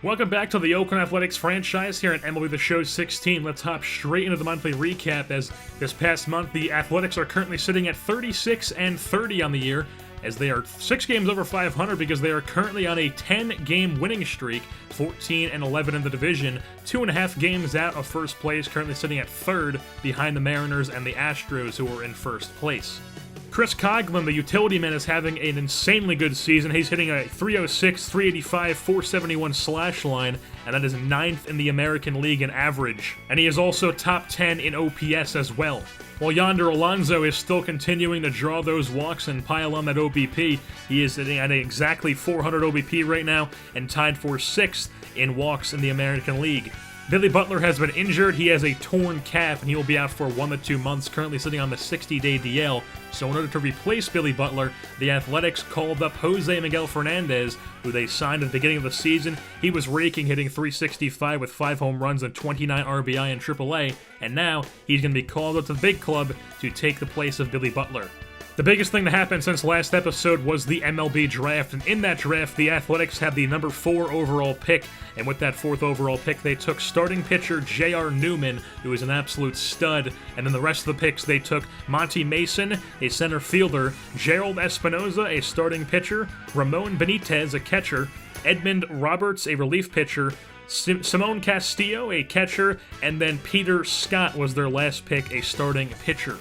Welcome back to the Oakland Athletics franchise here at MLB The Show 16. Let's hop straight into the monthly recap, as this past month the Athletics are currently sitting at 36-30 on the year, as they are 6 games over 500 because they are currently on a 10-game winning streak, 14-11 in the division, 2.5 games out of first place, currently sitting at third behind the Mariners and the Astros, who are in first place. Chris Coghlan, the utility man, is having an insanely good season. He's hitting a 306, 385, 471 slash line, and that is 9th in the American League in average. And he is also top 10 in OPS as well. While Yonder Alonso is still continuing to draw those walks and pile on that OBP, he is sitting at exactly 400 OBP right now and tied for 6th in walks in the American League. Billy Butler has been injured. He has a torn calf, and he will be out for 1 to 2 months, currently sitting on the 60-day DL. So in order to replace Billy Butler, the Athletics called up Jose Miguel Fernandez, who they signed at the beginning of the season. He was raking, hitting .365 with 5 home runs and 29 RBI in AAA, and now he's going to be called up to the big club to take the place of Billy Butler. The biggest thing to happen since last episode was the MLB draft, and in that draft, the Athletics had the number 4 overall pick, and with that 4th overall pick, they took starting pitcher J.R. Newman, who is an absolute stud, and then the rest of the picks, they took Monty Mason, a center fielder, Gerald Espinoza, a starting pitcher, Ramon Benitez, a catcher, Edmund Roberts, a relief pitcher, Simone Castillo, a catcher, and then Peter Scott was their last pick, a starting pitcher.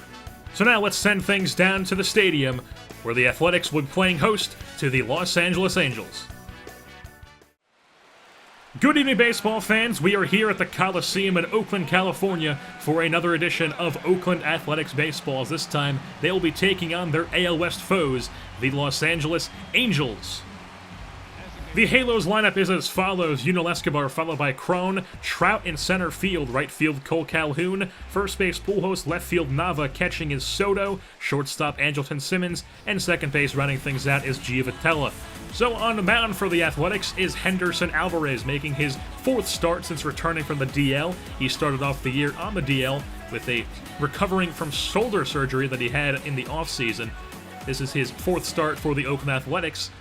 So now let's send things down to the stadium, where the Athletics will be playing host to the Los Angeles Angels. Good evening, baseball fans. We are here at the Coliseum in Oakland, California, for another edition of Oakland Athletics Baseball. This time, they will be taking on their AL West foes, the Los Angeles Angels. The Halos lineup is as follows: Yunel Escobar followed by Cron, Trout in center field, right field Cole Calhoun, first base Pujols, left field Nava, catching is Soto, shortstop Angelton Simmons, and second base rounding things out is Giavotella. So on the mound for the Athletics is Henderson Alvarez, making his 4th start since returning from the DL. He started off the year on the DL with a recovering from shoulder surgery that he had in the offseason. This is his 4th start for the Oakland Athletics,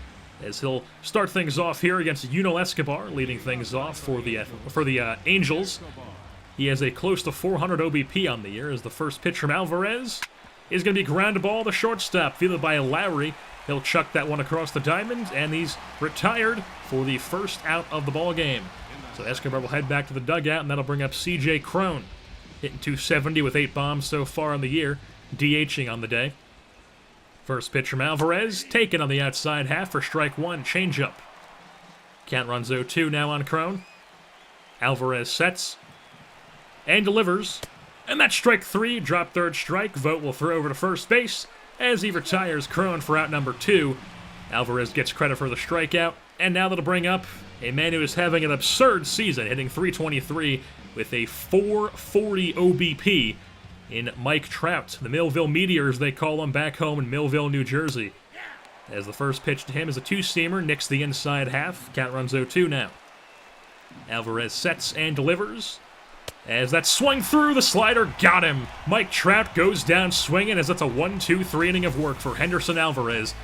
as he'll start things off here against Yunel Escobar, leading things off for the Angels. He has a close to 400 OBP on the year, as the first pitch from Alvarez is going to be ground ball to shortstop, fielded by Lowry. He'll chuck that one across the diamond, and he's retired for the first out of the ball game. So Escobar will head back to the dugout, and that'll bring up C.J. Cron, hitting .270 with 8 bombs so far on the year, DHing on the day. First pitch from Alvarez, taken on the outside half for strike 1, changeup. Count runs 0-2 now on Cron. Alvarez sets and delivers, and that's strike 3, drop 3rd strike. Vogt will throw over to first base as he retires Cron for out number 2. Alvarez gets credit for the strikeout, and now that'll bring up a man who is having an absurd season, hitting .323 with a .440 OBP. In Mike Trout, the Millville Meteors, they call him, back home in Millville, New Jersey. As the first pitch to him is a 2-seamer, nicks the inside half. Count runs 0-2 now. Alvarez sets and delivers. As that swung through, the slider got him. Mike Trout goes down swinging, as that's a 1-2-3 inning of work for Henderson Alvarez.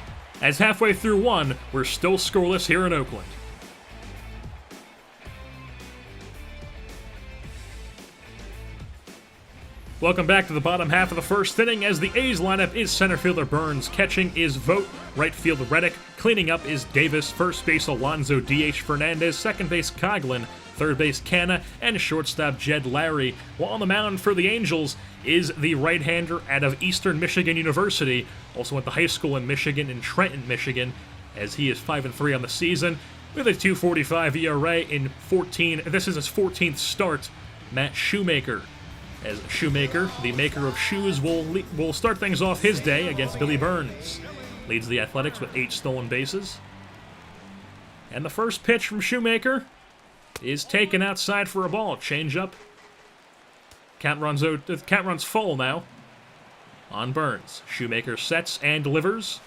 As halfway through 1, we're still scoreless here in Oakland. Welcome back to the bottom half of the first inning, as the A's lineup is center fielder Burns, catching is Vogt, right field Reddick, cleaning up is Davis, first base Alonso, DH Fernandez, second base Coghlan, third base Canna, and shortstop Jed Lowry. While on the mound for the Angels is the right-hander out of Eastern Michigan University, also went to high school in Michigan, in Trenton, Michigan, as he is 5-3 on the season, with a .245 ERA in 14. This is his 14th start, Matt Shoemaker. As Shoemaker, the maker of shoes, will start things off his day against Billy Burns. Leads the Athletics with 8 stolen bases. And the first pitch from Shoemaker is taken outside for a ball. Changeup. Count runs full now on Burns. Shoemaker sets and delivers.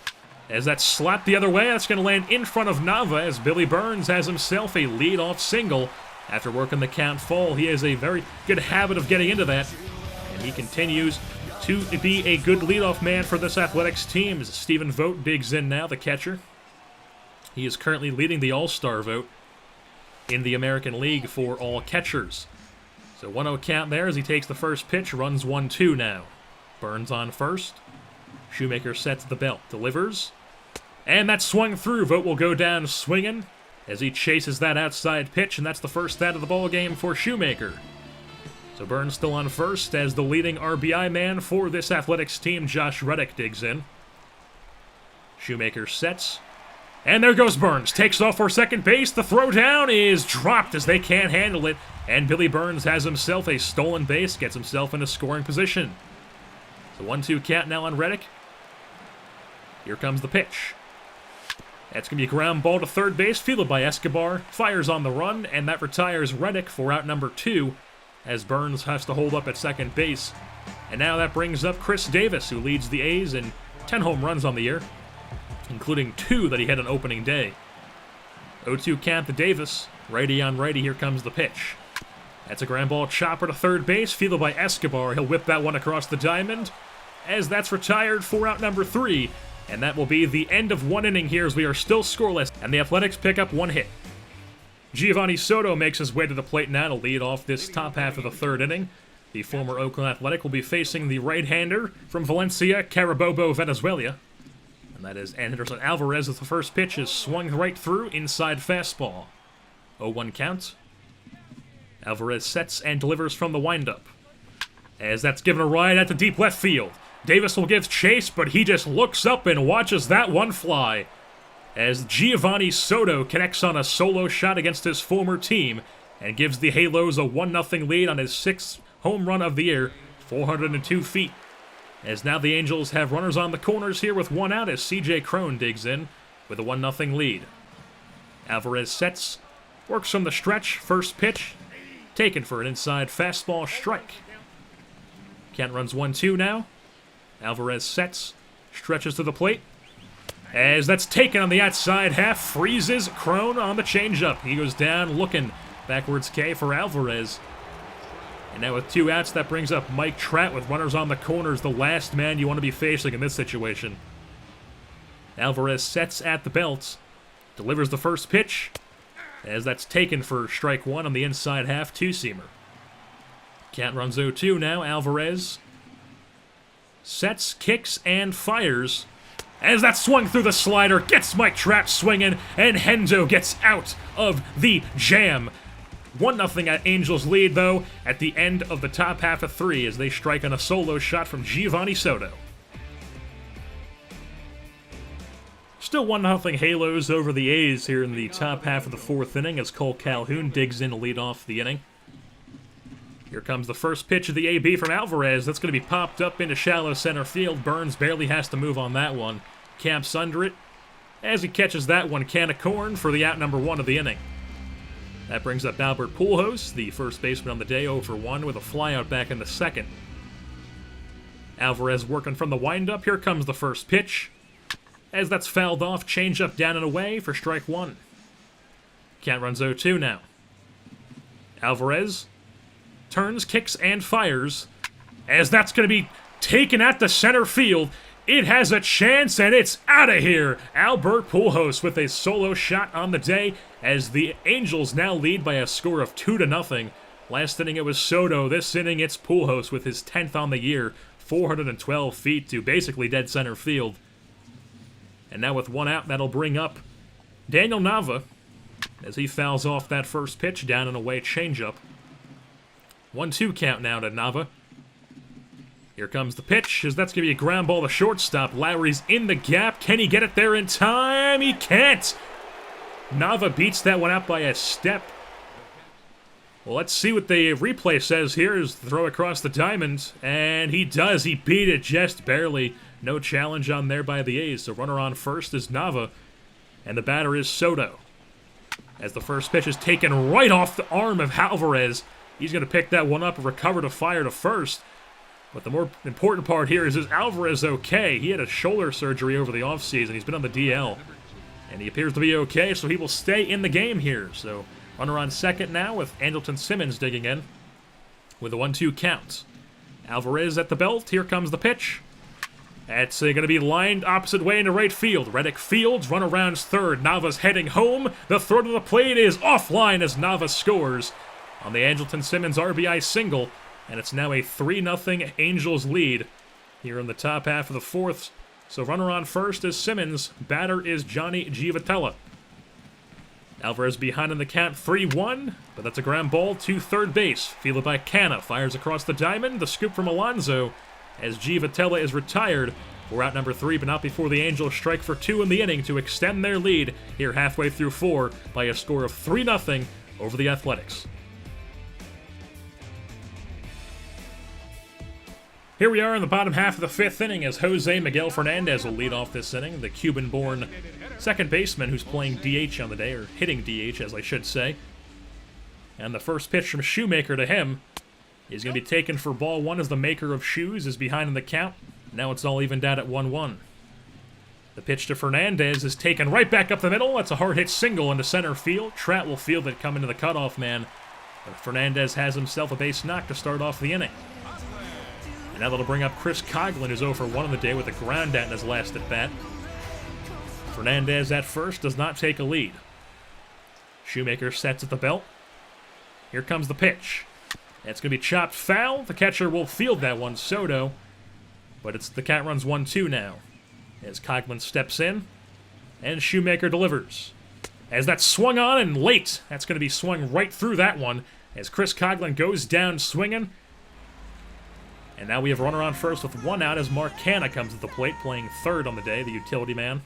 As that's slapped the other way, that's going to land in front of Nava, as Billy Burns has himself a leadoff single. After working the count full, he has a very good habit of getting into that, and he continues to be a good leadoff man for this Athletics team. As Stephen Vogt digs in now, the catcher. He is currently leading the All-Star vote. in the American League for all catchers. So 1-0 count there as he takes the first pitch, runs 1-2 now. Burns on first. Shoemaker sets the belt, delivers. And that's swung through. Vogt will go down swinging as he chases that outside pitch, and that's the first out of the ball game for Shoemaker. So Burns still on first as the leading RBI man for this Athletics team, Josh Reddick, digs in. Shoemaker sets. And there goes Burns. Takes off for second base. The throw down is dropped as they can't handle it. And Billy Burns has himself a stolen base, gets himself in a scoring position. So 1-2 count now on Reddick. Here comes the pitch. That's going to be a ground ball to third base, fielded by Escobar. Fires on the run, and that retires Reddick for out number 2, as Burns has to hold up at second base. And now that brings up Chris Davis, who leads the A's in 10 home runs on the year, including 2 that he had on opening day. 0-2 count to Davis. Righty on righty, here comes the pitch. That's a ground ball chopper to third base, fielded by Escobar. He'll whip that one across the diamond, as that's retired for out number 3. And that will be the end of one inning here as we are still scoreless, and the Athletics pick up 1 hit. Giovanni Soto makes his way to the plate now to lead off this top half of the third inning. The former Oakland Athletic will be facing the right-hander from Valencia, Carabobo, Venezuela. And that is Anderson Alvarez as the first pitch is swung right through, inside fastball. 0-1 count. Alvarez sets and delivers from the windup, as that's given a ride at the deep left field. Davis will give chase, but he just looks up and watches that one fly, as Giovanni Soto connects on a solo shot against his former team and gives the Halos a 1-0 lead on his 6th home run of the year, 402 feet. As now the Angels have runners on the corners here with 1 out as CJ Cron digs in with a 1-0 lead. Alvarez sets, works from the stretch, first pitch, taken for an inside fastball strike. Kent runs 1-2 now. Alvarez sets, stretches to the plate, as that's taken on the outside half, freezes Cron on the changeup. He goes down looking, backwards K for Alvarez. And now with 2 outs, that brings up Mike Trout with runners on the corners, the last man you want to be facing in this situation. Alvarez sets at the belt, delivers the first pitch, as that's taken for strike 1 on the inside half, 2-seamer. Kent runs 0-2 now. Alvarez sets, kicks, and fires. As that swung through the slider, gets Mike Trout swinging, and Hendo gets out of the jam. 1-0 at Angels lead, though, at the end of the top half of 3 as they strike on a solo shot from Giovanni Soto. Still 1-0 Halos over the A's here in the top half of the 4th inning as Cole Calhoun digs in to lead off the inning. Here comes the first pitch of the AB from Alvarez. That's going to be popped up into shallow center field. Burns barely has to move on that one. Camps under it. As he catches that one, can of corn for the out number 1 of the inning. That brings up Albert Pujols, the first baseman on the day, 0 for 1 with a flyout back in the 2nd. Alvarez working from the windup. Here comes the first pitch. As that's fouled off, changeup down and away for strike 1. Kent runs 0-2 now. Alvarez turns, kicks, and fires, as that's going to be taken at the center field. It has a chance, and it's out of here. Albert Pujols with a solo shot on the day, as the Angels now lead by a score of 2-0. Last inning it was Soto. This inning it's Pujols with his 10th on the year, 412 feet to basically dead center field. And now with 1 out, that'll bring up Daniel Nava, as he fouls off that first pitch, down and away changeup. 1-2 count now to Nava. Here comes the pitch, as that's going to be a ground ball to shortstop. Lowry's in the gap. Can he get it there in time? He can't! Nava beats that one out by a step. Well, let's see what the replay says here as throw across the diamond. And he does. He beat it just barely. No challenge on there by the A's. So runner on first is Nava, and the batter is Soto. As the first pitch is taken right off the arm of Alvarez. He's going to pick that one up and recover to fire to first. But the more important part here is Alvarez okay? He had a shoulder surgery over the offseason. He's been on the DL. And he appears to be okay, so he will stay in the game here. So runner on second now with Andrelton Simmons digging in with a 1-2 count. Alvarez at the belt. Here comes the pitch. That's going to be lined opposite way into right field. Reddick fields, run arounds third. Nava's heading home. The throw to the plate is offline as Nava scores on the Angelton Simmons RBI single. And it's now a 3-0 Angels lead here in the top half of the fourth. So runner on first is Simmons. Batter is Johnny Giavotella. Alvarez behind in the count 3-1, but that's a ground ball to third base. Fielded by Canna. Fires across the diamond. The scoop from Alonso as Giavotella is retired. We're out number 3, but not before the Angels strike for 2 in the inning to extend their lead here halfway through 4 by a score of 3-0 over the Athletics. Here we are in the bottom half of the 5th inning as Jose Miguel Fernandez will lead off this inning, the Cuban-born second baseman who's playing DH on the day, or hitting DH as I should say. And the first pitch from Shoemaker to him is going to be taken for ball 1 as the maker of shoes is behind in the count. Now it's all evened out at 1-1. The pitch to Fernandez is taken right back up the middle. That's a hard-hit single into center field. Trout will field it coming to the cutoff man. But Fernandez has himself a base knock to start off the inning. And now that'll bring up Chris Coghlan, who's 0 for 1 on the day with a ground out in his last at-bat. Fernandez at first does not take a lead. Shoemaker sets at the belt. Here comes the pitch. It's going to be chopped foul. The catcher will field that one, Soto. But the count runs 1-2 now. As Coghlan steps in, and Shoemaker delivers. As that's swung on and late, that's going to be swung right through that one. As Chris Coghlan goes down swinging. And now we have runner on first with 1 out as Mark Canna comes to the plate, playing third on the day, the utility man.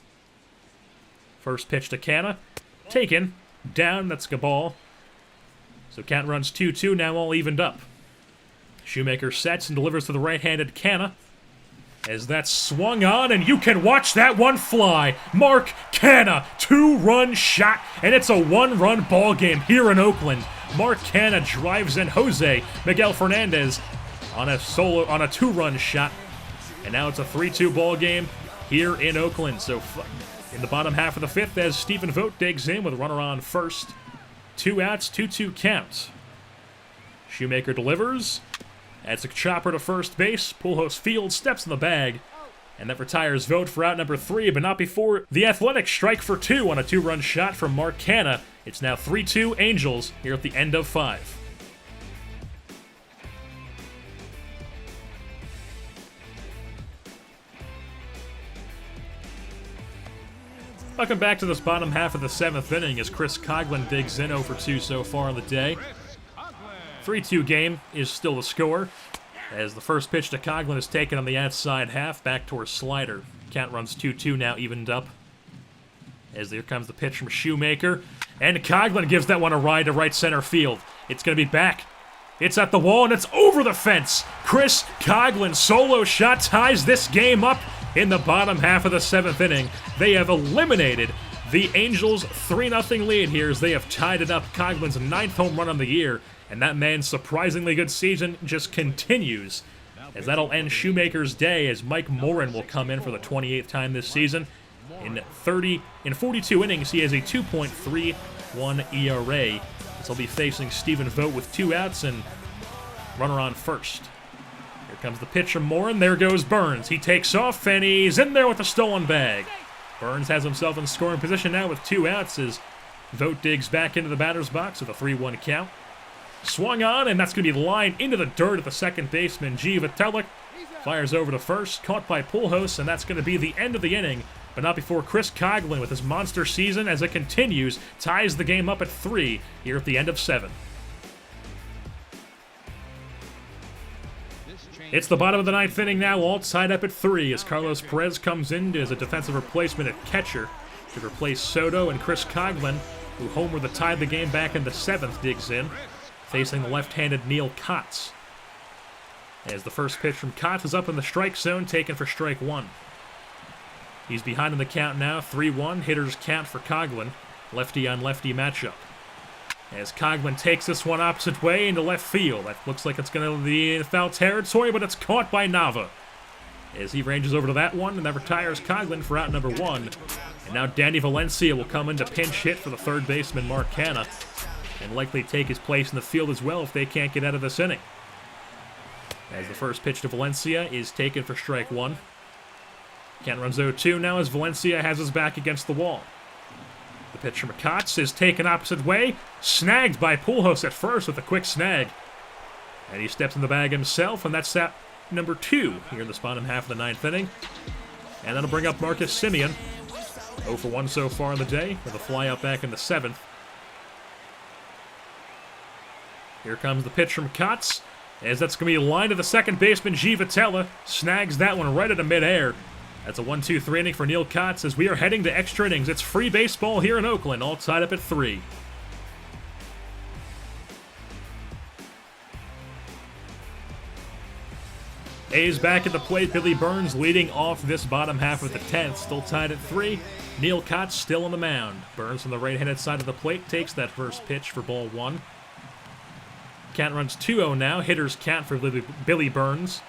First pitch to Canna. Taken. Down, that's a ball. So count runs 2-2, now all evened up. Shoemaker sets and delivers to the right-handed Canna. As that's swung on, and you can watch that one fly. Mark Canna, 2-run shot, and it's a 1-run ball game here in Oakland. Mark Canna drives in Jose Miguel Fernandez on a 2-run shot, and now it's a 3-2 ball game here in Oakland. So in the bottom half of the 5th, as Stephen Vogt digs in with a runner on first. 2 outs, 2-2 count. Shoemaker delivers. That's a chopper to first base. Pujols fields, steps in the bag. And that retires Vogt for out number 3, but not before the Athletics strike for 2 on a 2-run shot from Mark Canna. It's now 3-2 Angels here at the end of 5. Welcome back to this bottom half of the 7th inning as Chris Coghlan digs in 0 for 2 so far on the day. 3-2 game is still the score, as the first pitch to Coghlan is taken on the outside half, back towards slider. Count runs 2-2 now, evened up. As there comes the pitch from Shoemaker, and Coghlan gives that one a ride to right center field. It's going to be back. It's at the wall, and it's over the fence. Chris Coghlan solo shot ties this game up in the bottom half of the 7th inning. They have eliminated the Angels' 3-0 lead here as they have tied it up. Coghlan's 9th home run on the year, and that man's surprisingly good season just continues, as that'll end Shoemaker's day as Mike Morin will come in for the 28th time this season. In 42 innings, he has a 2.31 ERA. He'll be facing Stephen Vogt with 2 outs and runner on first. Here comes the pitch from Morin. There goes Burns. He takes off, and he's in there with the stolen bag. Burns has himself in scoring position now with 2 outs as Vogt digs back into the batter's box with a 3-1 count. Swung on, and that's going to be lined into the dirt at the second baseman. Giavotella fires over to first, caught by Pujols, and that's going to be the end of the inning. But not before Chris Coghlan, with his monster season as it continues, ties the game up at 3 here at the end of 7. It's the bottom of the 9th inning now, all tied up at 3 as Carlos Perez comes in as a defensive replacement at catcher to replace Soto, and Chris Coghlan, who homered to tie the game back in the 7th, digs in, facing the left-handed Neil Kotz. As the first pitch from Kotz is up in the strike zone, taken for strike 1. He's behind in the count now, 3-1, hitter's count for Coghlan, lefty-on-lefty matchup. As Coghlan takes this one opposite way into left field. That looks like it's going to be in foul territory, but it's caught by Nava. As he ranges over to that one, and that retires Coghlan for out number 1. And now Danny Valencia will come in to pinch hit for the third baseman, Mark Canna, and likely take his place in the field as well if they can't get out of this inning. As the first pitch to Valencia is taken for strike 1. Count runs 0-2 now as Valencia has his back against the wall. The pitch from Katz is taken opposite way, snagged by Pujols at first with a quick snag. And he steps in the bag himself, and that's that number 2 here in this bottom half of the 9th inning. And that'll bring up Marcus Semien. 0 for 1 so far in the day, with a fly out back in the 7th. Here comes the pitch from Katz, as that's going to be a line to the second baseman, G67. Snags that one right into midair. That's a 1-2-3 inning for Neil Katz as we are heading to extra innings. It's free baseball here in Oakland, all tied up at 3. A's back at the plate. Billy Burns leading off this bottom half of the 10th, still tied at 3. Neil Katz still on the mound. Burns on the right-handed side of the plate takes that first pitch for ball 1. Count runs 2-0 now. Hitters count for Billy Burns.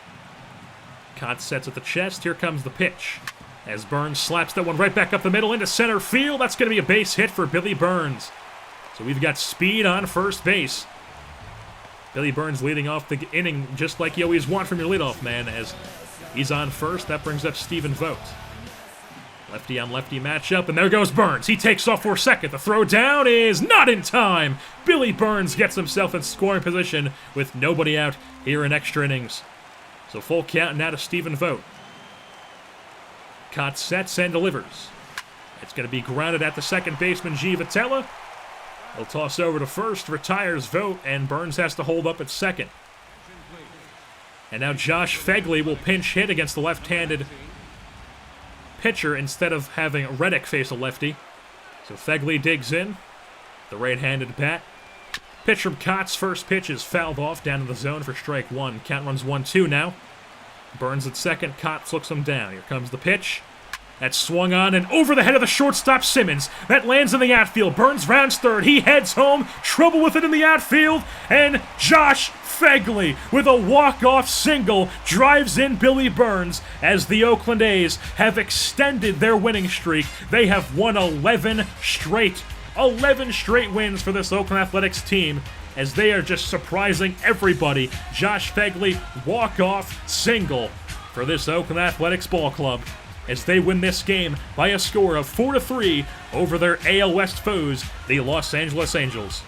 Katz sets at the chest. Here comes the pitch. As Burns slaps that one right back up the middle into center field. That's going to be a base hit for Billy Burns. So we've got speed on first base. Billy Burns leading off the inning just like you always want from your leadoff man as he's on first. That brings up Stephen Vogt. Lefty on lefty matchup, and there goes Burns. He takes off for second. The throw down is not in time. Billy Burns gets himself in scoring position with nobody out here in extra innings. So full count now to Stephen Vogt. Katz sets and delivers. It's going to be grounded at the second baseman, G67. He'll toss over to first, retires Vogt, and Burns has to hold up at second. And now Josh Fegley will pinch hit against the left-handed pitcher instead of having Reddick face a lefty. So Fegley digs in. The right-handed bat. Pitch from Katz, first pitch is fouled off down in the zone for strike 1. Count runs 1-2 now. Burns at second, Katz looks him down. Here comes the pitch. That's swung on and over the head of the shortstop Simmons. That lands in the outfield. Burns rounds third. He heads home. Trouble with it in the outfield. And Josh Fegley with a walk-off single drives in Billy Burns as the Oakland A's have extended their winning streak. They have won 11 straight. 11 straight wins for this Oakland Athletics team as they are just surprising everybody. Josh Fegley, walk-off single for this Oakland Athletics ball club as they win this game by a score of 4-3 over their AL West foes, the Los Angeles Angels.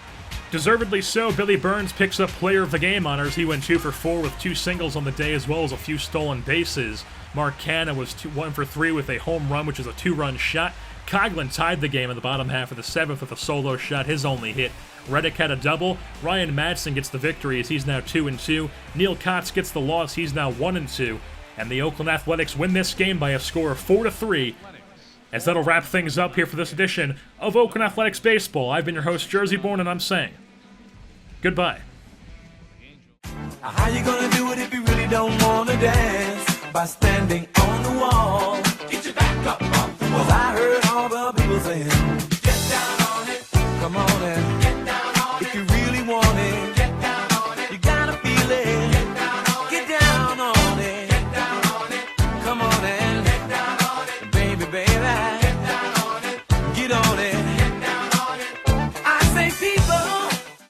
Deservedly so, Billy Burns picks up Player of the Game honors. He went 2 for 4 with 2 singles on the day as well as a few stolen bases. Mark Canha was 1 for 3 with a home run, which is a 2-run shot. Coghlan tied the game in the bottom half of the 7th with a solo shot, his only hit. Reddick had a double. Ryan Madsen gets the victory as he's now 2-2. Neil Katz gets the loss. He's now 1-2. And the Oakland Athletics win this game by a score of 4-3. As that'll wrap things up here for this edition of Oakland Athletics Baseball. I've been your host, Jersey Born, and I'm saying goodbye. How you gonna do it if you really don't wanna dance? By standing on the wall. Get your back up off the wall. 'Cause I heard all the people saying, get down on it. Come on and